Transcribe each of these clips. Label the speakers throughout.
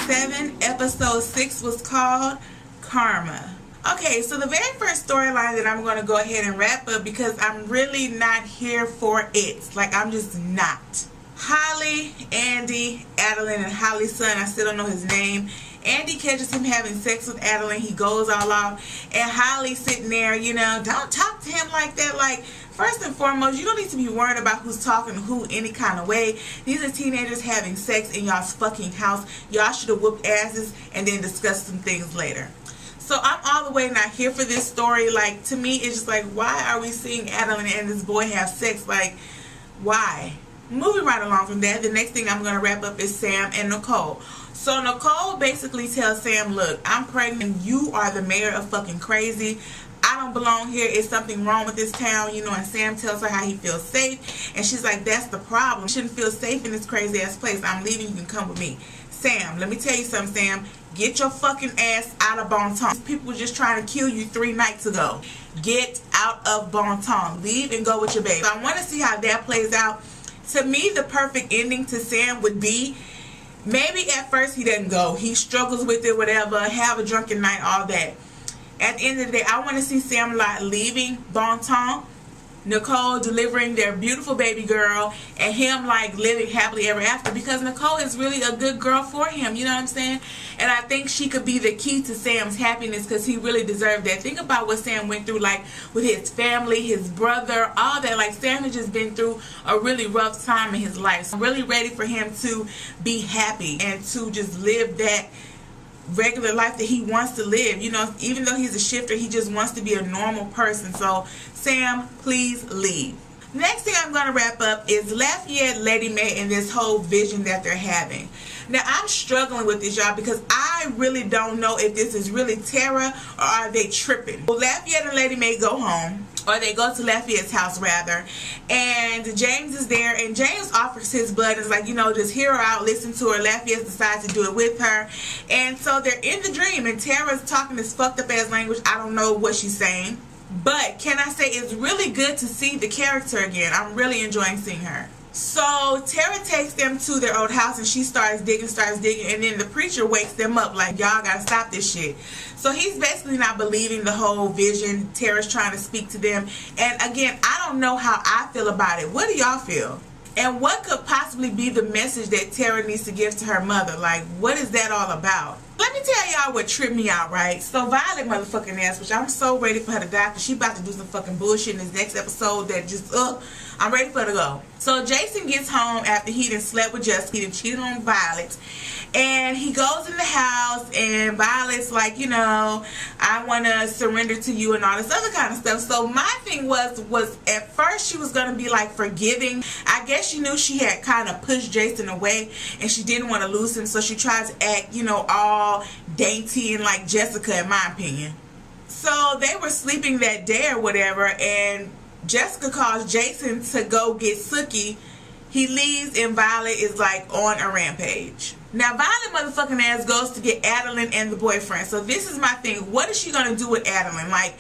Speaker 1: 7, episode 6 was called Karma. Okay, so the very first storyline that I'm going to go ahead and wrap up because I'm really not here for it. Like, I'm just not. Holly, Andy, Adeline, and Holly's son, I still don't know his name. Andy catches him having sex with Adeline. He goes all off. And Holly sitting there, you know, don't talk to him like that. Like, first and foremost, you don't need to be worried about who's talking to who any kind of way. These are teenagers having sex in y'all's fucking house. Y'all should have whooped asses and then discussed some things later. So I'm all the way not here for this story. Like, to me, it's just like, why are we seeing Adeline and this boy have sex? Like, why? Moving right along from that, the next thing I'm going to wrap up is Sam and Nicole. So Nicole basically tells Sam, look, I'm pregnant. You are the mayor of fucking crazy. I don't belong here. It's something wrong with this town, you know. And Sam tells her how he feels safe. And she's like, that's the problem. You shouldn't feel safe in this crazy ass place. I'm leaving. You can come with me. Sam, let me tell you something, Sam. Get your fucking ass out of Bon Ton. People were just trying to kill you 3 nights ago. Get out of Bon Ton. Leave and go with your baby. So I want to see how that plays out. To me, the perfect ending to Sam would be, maybe at first he doesn't go. He struggles with it, whatever. Have a drunken night, all that. At the end of the day, I want to see Sam like leaving Bon Ton, Nicole delivering their beautiful baby girl, and him like living happily ever after, because Nicole is really a good girl for him, you know what I'm saying? And I think she could be the key to Sam's happiness, because he really deserved that. Think about what Sam went through, like with his family, his brother, all that. Like, Sam has just been through a really rough time in his life. So I'm really ready for him to be happy and to just live that regular life that he wants to live. You know, even though he's a shifter, he just wants to be a normal person. So Sam, please leave. Next thing I'm going to wrap up is Lafayette, Lady Mae, and this whole vision that they're having. Now, I'm struggling with this, y'all, because I really don't know if this is really Tara or are they tripping. Well, Lafayette and Lady Mae go home, or they go to Lafayette's house rather, and James is there, and James offers his blood. It's like, you know, just hear her out, listen to her. Lafayette decides to do it with her, and so they're in the dream, and Tara's talking this fucked up ass language. I don't know what she's saying, but can I say it's really good to see the character again. I'm really enjoying seeing her. So Tara takes them to their old house, and she starts digging, and then the preacher wakes them up like, y'all gotta stop this shit. So he's basically not believing the whole vision. Tara's trying to speak to them, and again, I don't know how I feel about it. What do y'all feel? And what could possibly be the message that Tara needs to give to her mother? Like, what is that all about? Let me tell y'all what tripped me out, right? So Violet motherfucking ass, which I'm so ready for her to die, because she about to do some fucking bullshit in this next episode that just, I'm ready for her to go. So Jason gets home after he done slept with Jessica. He done cheated on Violet. And he goes in the house, and Violet's like, you know, I want to surrender to you and all this other kind of stuff. So my thing was at first she was going to be like forgiving. I guess she knew she had kind of pushed Jason away, and she didn't want to lose him. So she tried to act, you know, all dainty and like Jessica, in my opinion. So they were sleeping that day or whatever, and Jessica calls Jason to go get Sookie. He leaves, and Violet is like on a rampage. Now Violet motherfucking ass goes to get Adeline and the boyfriend. So this is my thing. What is she going to do with Adeline? Like,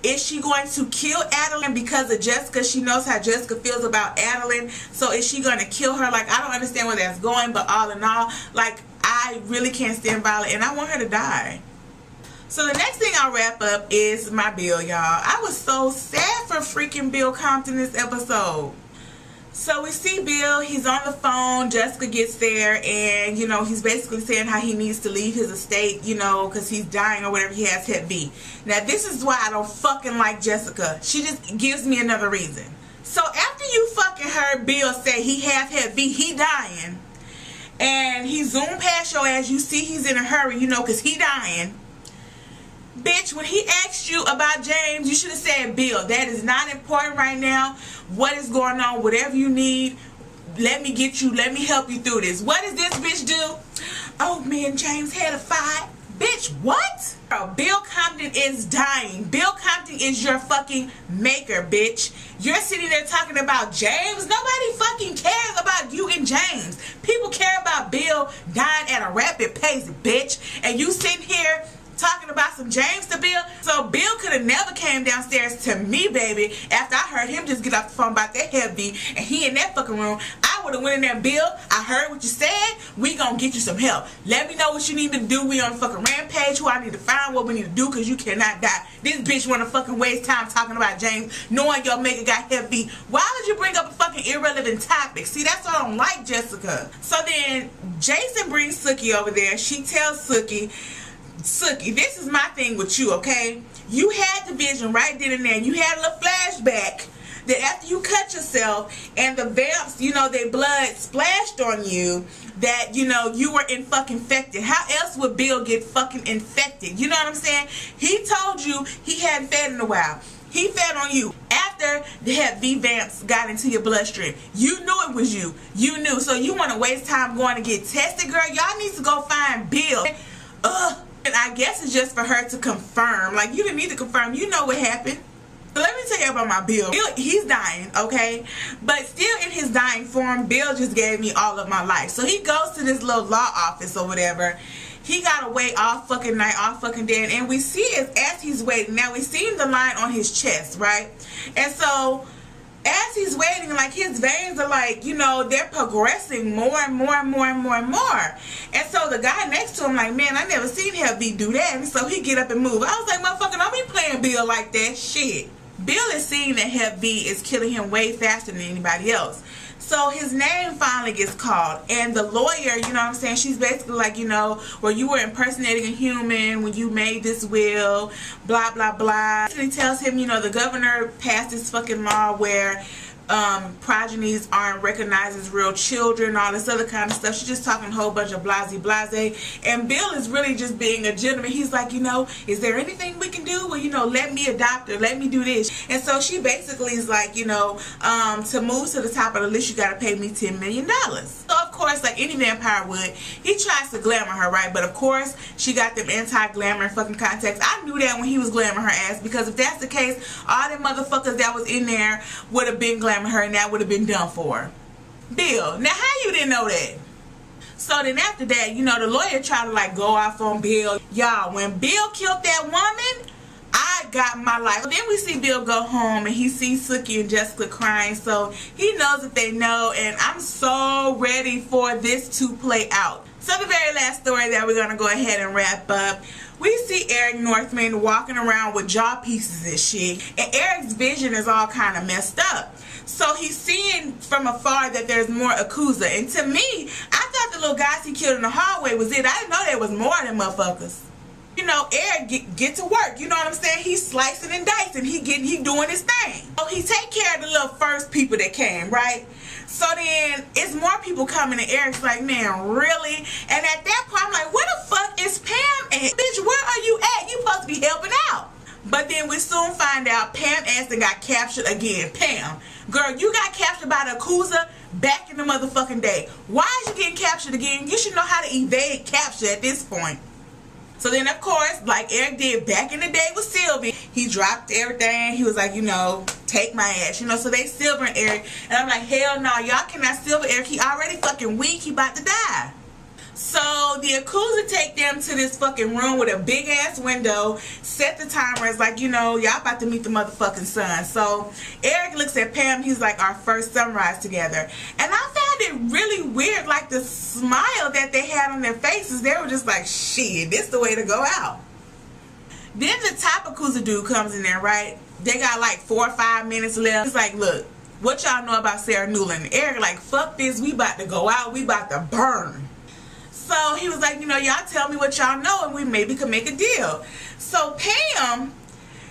Speaker 1: is she going to kill Adeline because of Jessica? She knows how Jessica feels about Adeline. So is she going to kill her? Like, I don't understand where that's going. But all in all, like, I really can't stand Violet, and I want her to die. So the next thing I'll wrap up is my Bill, y'all. I was so sad for freaking Bill Compton this episode. So we see Bill, he's on the phone, Jessica gets there, and, you know, he's basically saying how he needs to leave his estate, you know, because he's dying or whatever. He has Hep B. Now, this is why I don't fucking like Jessica. She just gives me another reason. So after you fucking heard Bill say he has Hep B, he dying, and he zoomed past your ass, you see he's in a hurry, you know, because he dying. Bitch, when he asked you about James, you should have said, Bill, that is not important right now. What is going on? Whatever you need, let me get you, let me help you through this. What does this bitch do? Oh, me and James had a fight. Bitch, what? Bill Compton is dying. Bill Compton is your fucking maker, bitch. You're sitting there talking about James. Nobody fucking cares about you and James. People care about Bill dying at a rapid pace, bitch. And you sitting here talking about some James to Bill. So Bill could have never came downstairs to me, baby, after I heard him just get off the phone about that Hep B, and he in that fucking room. I I would have went in there, Bill, I heard what you said. We gonna get you some help. Let me know what you need to do. We on a fucking rampage. Who I need to find, what we need to do, because you cannot die. This bitch wanna fucking waste time talking about James, knowing your maker got heavy. Why would you bring up a fucking irrelevant topic? See, that's what I don't like, Jessica. So then Jason brings Sookie over there. She tells Sookie, this is my thing with you, okay? You had the vision right then and there. You had a little flashback that after you cut yourself and the vamps, you know, their blood splashed on you, that, you know, you were fucking infected. How else would Bill get fucking infected? You know what I'm saying? He told you he hadn't fed in a while. He fed on you after the Hep B vamps got into your bloodstream. You knew it was you. You knew. So you want to waste time going to get tested, girl? Y'all need to go find Bill. And I guess it's just for her to confirm. Like, you didn't need to confirm. You know what happened. So let me tell you about my Bill. Bill, he's dying, okay? But still in his dying form, Bill just gave me all of my life. So he goes to this little law office or whatever. He got to wait all fucking night, all fucking day. And we see it as he's waiting. Now, we see the line on his chest, right? And so as he's waiting, like, his veins are like, you know, they're progressing more and more and more and more and more. And so the guy next to him like, man, I never seen Hep B do that. And so he get up and move. I was like, motherfucker, don't be playing Bill like that. Shit. Bill is seeing that Hep B is killing him way faster than anybody else. So his name finally gets called, and the lawyer, you know what I'm saying, she's basically like, you know, well, you were impersonating a human when you made this will, blah, blah, blah. He tells him, you know, the governor passed this fucking law where progenies aren't recognized as real children, all this other kind of stuff. She's just talking a whole bunch of blase. And Bill is really just being a gentleman. He's like, you know, is there anything we can do? Well, you know, let me adopt her, let me do this. And so she basically is like, you know, to move to the top of the list, you gotta pay me $10 million. So of course, like any vampire would, he tries to glamour her, right? But of course, she got them anti-glamour fucking contacts. I knew that when he was glamoring her ass, because if that's the case, all them motherfuckers that was in there would have been glamoring her, and that would have been done for her. Bill, now how you didn't know that? So then after that, you know, the lawyer tried to like go off on Bill. Y'all, when Bill killed that woman, I got my life. Then we see Bill go home and he sees Sookie and Jessica crying, so he knows that they know, and I'm so ready for this to play out. So the very last story that we're going to go ahead and wrap up, we see Eric Northman walking around with jaw pieces and shit, and Eric's vision is all kind of messed up. So he's seeing from afar that there's more Yakuza. And to me, I thought the little guys he killed in the hallway was it. I didn't know there was more than motherfuckers. You know, Eric get to work. You know what I'm saying? He's slicing and dicing. He doing his thing. So he take care of the little first people that came, right? So then it's more people coming, and Eric's like, man, really? And at that point, I'm like, where the fuck is Pam at? Bitch, where are you at? You supposed to be helping out. But then we soon find out Pam Aston got captured again. Pam, girl, you got captured by the Yakuza back in the motherfucking day. Why is you getting captured again? You should know how to evade capture at this point. So then, of course, like Eric did back in the day with Sylvie, he dropped everything. He was like, you know, take my ass. You know, so they silvering Eric. And I'm like, hell no, y'all cannot silver Eric. He already fucking weak. He about to die. So the Yakuza take them to this fucking room with a big ass window, set the timer. It's like, you know, y'all about to meet the motherfucking sun. So Eric looks at Pam. He's like, our first sunrise together. And I found it really weird, like the smile that they had on their faces. They were just like, shit, this the way to go out. Then the top Yakuza dude comes in there, right? They got like 4 or 5 minutes left. It's like, look, what y'all know about Sarah Newland? Eric like, fuck this, we about to go out, we about to burn. So he was like, you know, y'all tell me what y'all know and we maybe could make a deal. So Pam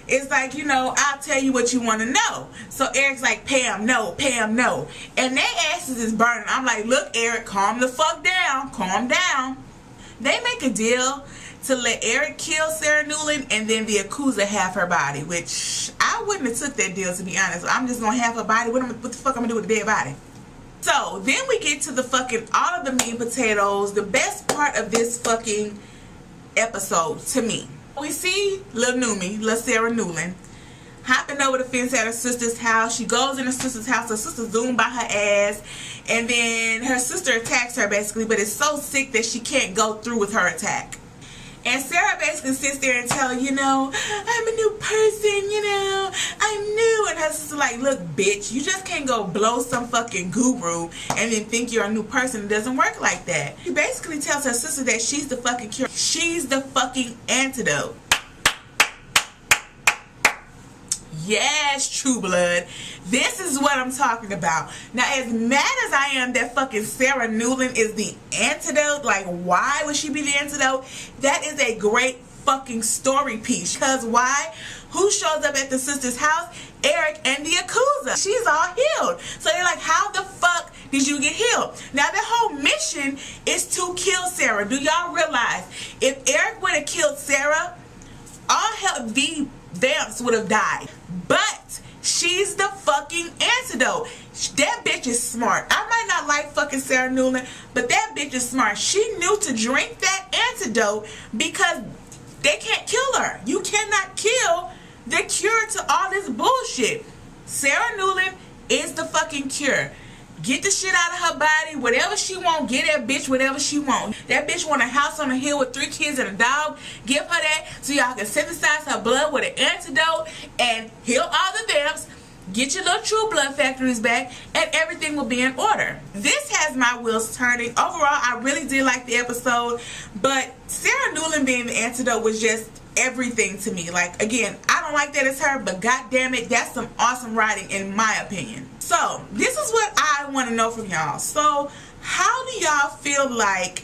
Speaker 1: is like, you know, I'll tell you what you want to know. So Eric's like, Pam, no, Pam, no. And their asses is burning. I'm like, look, Eric, calm the fuck down. Calm down. They make a deal to let Eric kill Sarah Newland and then the Yakuza have her body, which I wouldn't have took that deal, to be honest. I'm just going to have her body. What the fuck I'm going to do with the dead body? So then we get to the fucking, all of the meat and potatoes, the best part of this fucking episode to me. We see Lil Numi, Lil Sarah Newland, hopping over the fence at her sister's house. She goes in her sister's house. Her sister zoomed by her ass. And then her sister attacks her basically, but is so sick that she can't go through with her attack. And Sarah basically sits there and tells her, you know, I'm a new person, you know, I'm new. And her sister like, look, bitch, you just can't go blow some fucking guru and then think you're a new person. It doesn't work like that. She basically tells her sister that she's the fucking cure. She's the fucking antidote. Yes, True Blood. This is what I'm talking about. Now, as mad as I am that fucking Sarah Newland is the antidote, like, why would she be the antidote? That is a great fucking story piece. Because why? Who shows up at the sister's house? Eric and the Yakuza. She's all healed. So they're like, how the fuck did you get healed? Now, their whole mission is to kill Sarah. Do y'all realize if Eric would have killed Sarah, all hell, the Vamps would have died. But she's the fucking antidote. That bitch is smart. I might not like fucking Sarah Newland, but that bitch is smart. She knew to drink that antidote because they can't kill her. You cannot kill the cure to all this bullshit. Sarah Newland is the fucking cure. Get the shit out of her body. Whatever she want, get that bitch whatever she want. That bitch want a house on a hill with 3 kids and a dog. Give her that so y'all can synthesize her blood with an antidote and heal all the vamps. Get your little True Blood factories back and everything will be in order. This has my wheels turning. Overall, I really did like the episode, but Sarah Newland being the antidote was just everything to me. Like, again, I don't like that it's her, but god damn it, that's some awesome writing in my opinion. So this is what I want to know from y'all. So how do y'all feel like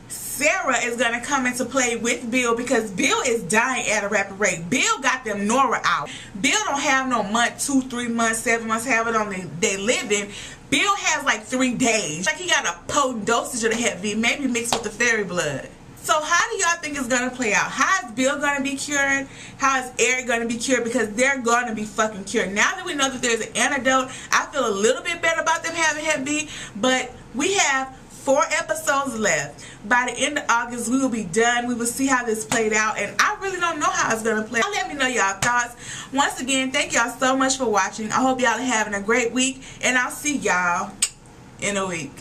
Speaker 1: Sarah is going to come into play with Bill? Because Bill is dying at a rapid rate. Bill got them Nora out. Bill don't have no month, 2, 3 months, 7 months, have it on they living. Bill has like 3 days. Like, he got a potent dosage of the Hep V, maybe mixed with the fairy blood. So how do y'all think it's going to play out? How is Bill going to be cured? How is Eric going to be cured? Because they're going to be fucking cured. Now that we know that there's an antidote, I feel a little bit better about them having Hep B. But we have 4 episodes left. By the end of August, we will be done. We will see how this played out. And I really don't know how it's going to play out. Let me know y'all thoughts. Once again, thank y'all so much for watching. I hope y'all are having a great week. And I'll see y'all in a week.